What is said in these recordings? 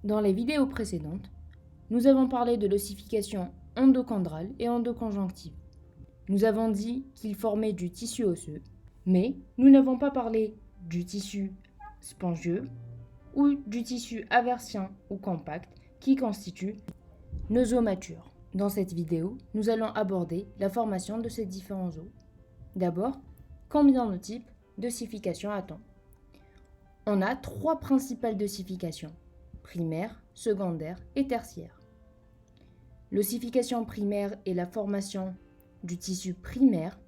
Dans les vidéos précédentes, nous avons parlé de l'ossification endochondrale et endoconjonctive. Nous avons dit qu'ils formaient du tissu osseux, mais nous n'avons pas parlé du tissu spongieux ou du tissu aversien ou compact qui constitue nos os matures. Dans cette vidéo, nous allons aborder la formation de ces différents os. D'abord, combien de types d'ossification a-t-on ? On a 3 principales d'ossification, primaire, secondaire et tertiaire. L'ossification primaire est la formation du tissu primaire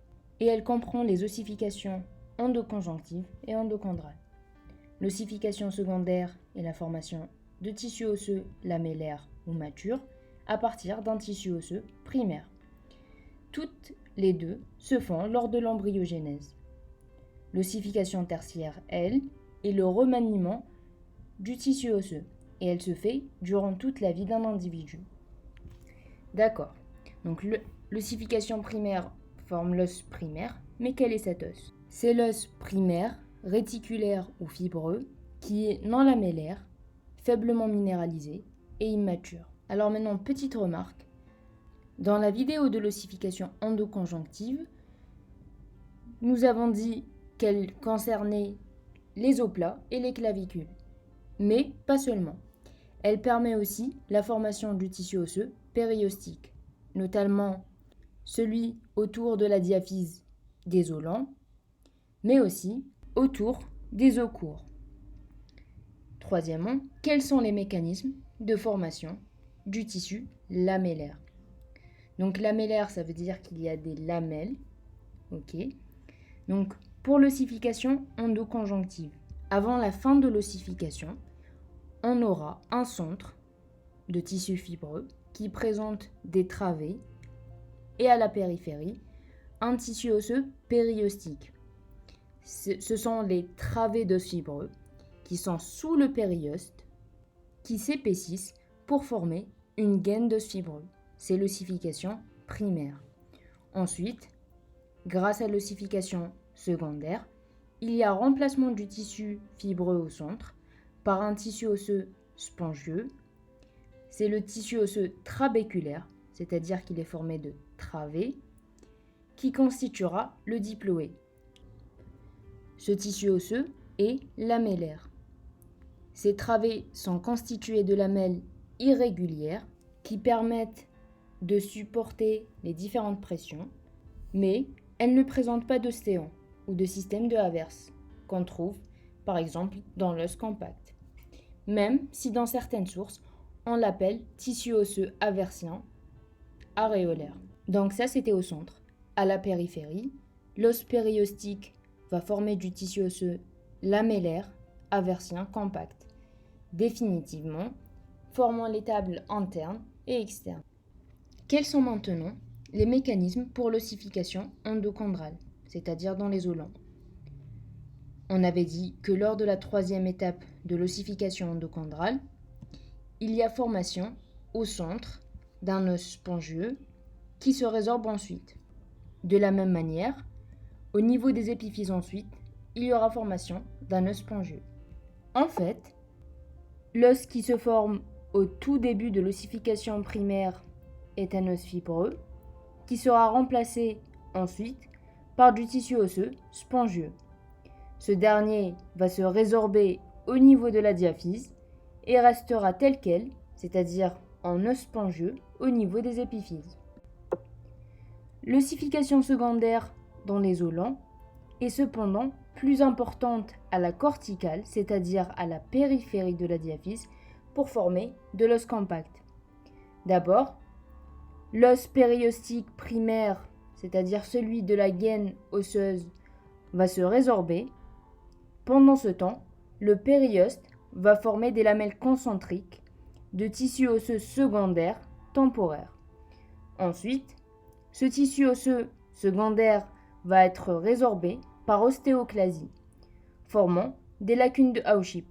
et elle comprend les ossifications endoconjonctives et endochondrales. L'ossification secondaire est la formation de tissu osseux lamellaire ou mature à partir d'un tissu osseux primaire. Toutes les deux se font lors de l'embryogénèse. L'ossification tertiaire, elle, est le remaniement du tissu osseux et elle se fait durant toute la vie d'un individu. D'accord, donc l'ossification primaire forme l'os primaire, mais quel est cet os ? C'est l'os primaire, réticulaire ou fibreux, qui est non lamellaire, faiblement minéralisé et immature. Alors maintenant, petite remarque, dans la vidéo de l'ossification endoconjonctive, nous avons dit qu'elle concernait les os plats et les clavicules, mais pas seulement. Elle permet aussi la formation du tissu osseux périostique, notamment celui autour de la diaphyse des os lents, mais aussi autour des os courts. Troisièmement, quels sont les mécanismes de formation du tissu lamellaire ? Donc lamellaire, ça veut dire qu'il y a des lamelles. Ok. Donc pour l'ossification endoconjonctive, avant la fin de l'ossification, on aura un centre de tissu fibreux qui présente des travées et à la périphérie, un tissu osseux périostique. Ce sont les travées d'os fibreux qui sont sous le périoste, qui s'épaississent pour former une gaine d'os fibreux. C'est l'ossification primaire. Ensuite, grâce à l'ossification secondaire, il y a remplacement du tissu fibreux au centre par un tissu osseux spongieux. C'est le tissu osseux trabéculaire, c'est-à-dire qu'il est formé de travées, qui constituera le diploé. Ce tissu osseux est lamellaire. Ces travées sont constituées de lamelles irrégulières qui permettent de supporter les différentes pressions, mais elles ne présentent pas d'ostéon ou de système de Havers qu'on trouve par exemple dans l'os compact, même si dans certaines sources on l'appelle tissu osseux haversien aréolaire. Donc ça c'était au centre. À la périphérie, l'os périostique va former du tissu osseux lamellaire haversien compact, définitivement formant les tables internes et externes. Quels sont maintenant les mécanismes pour l'ossification endochondrale, c'est-à-dire dans les os lents ? On avait dit que lors de la 3e étape de l'ossification endochondrale, il y a formation au centre d'un os spongieux qui se résorbe ensuite. De la même manière, au niveau des épiphyses ensuite, il y aura formation d'un os spongieux. En fait, l'os qui se forme au tout début de l'ossification primaire est un os fibreux qui sera remplacé ensuite par du tissu osseux spongieux. Ce dernier va se résorber au niveau de la diaphyse et restera tel quel, c'est-à-dire en os spongieux au niveau des épiphyses. L'ossification secondaire dans les os lents est cependant plus importante à la corticale, c'est-à-dire à la périphérie de la diaphyse, pour former de l'os compact. D'abord, l'os périostique primaire, c'est-à-dire celui de la gaine osseuse, va se résorber. Pendant ce temps, le périoste va former des lamelles concentriques de tissu osseux secondaire temporaire. Ensuite, ce tissu osseux secondaire va être résorbé par ostéoclasie, formant des lacunes de Hauschip,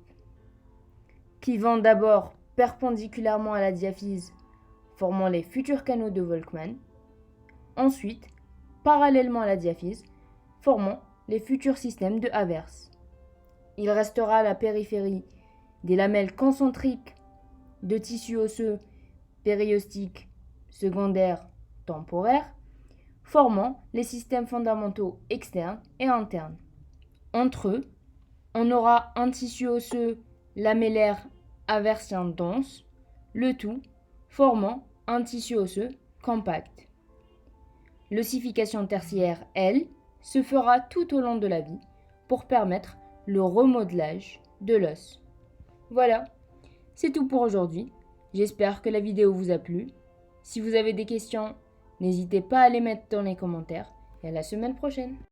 qui vont d'abord perpendiculairement à la diaphyse, formant les futurs canaux de Volkmann, ensuite parallèlement à la diaphyse, formant les futurs systèmes de Havers. Il restera à la périphérie des lamelles concentriques de tissus osseux périostiques secondaires temporaires, formant les systèmes fondamentaux externes et internes. Entre eux, on aura un tissu osseux lamellaire aversien dense, le tout formant un tissu osseux compact. L'ossification tertiaire, elle, se fera tout au long de la vie pour permettre le remodelage de l'os. Voilà, c'est tout pour aujourd'hui. J'espère que la vidéo vous a plu. Si vous avez des questions, n'hésitez pas à les mettre dans les commentaires et à la semaine prochaine.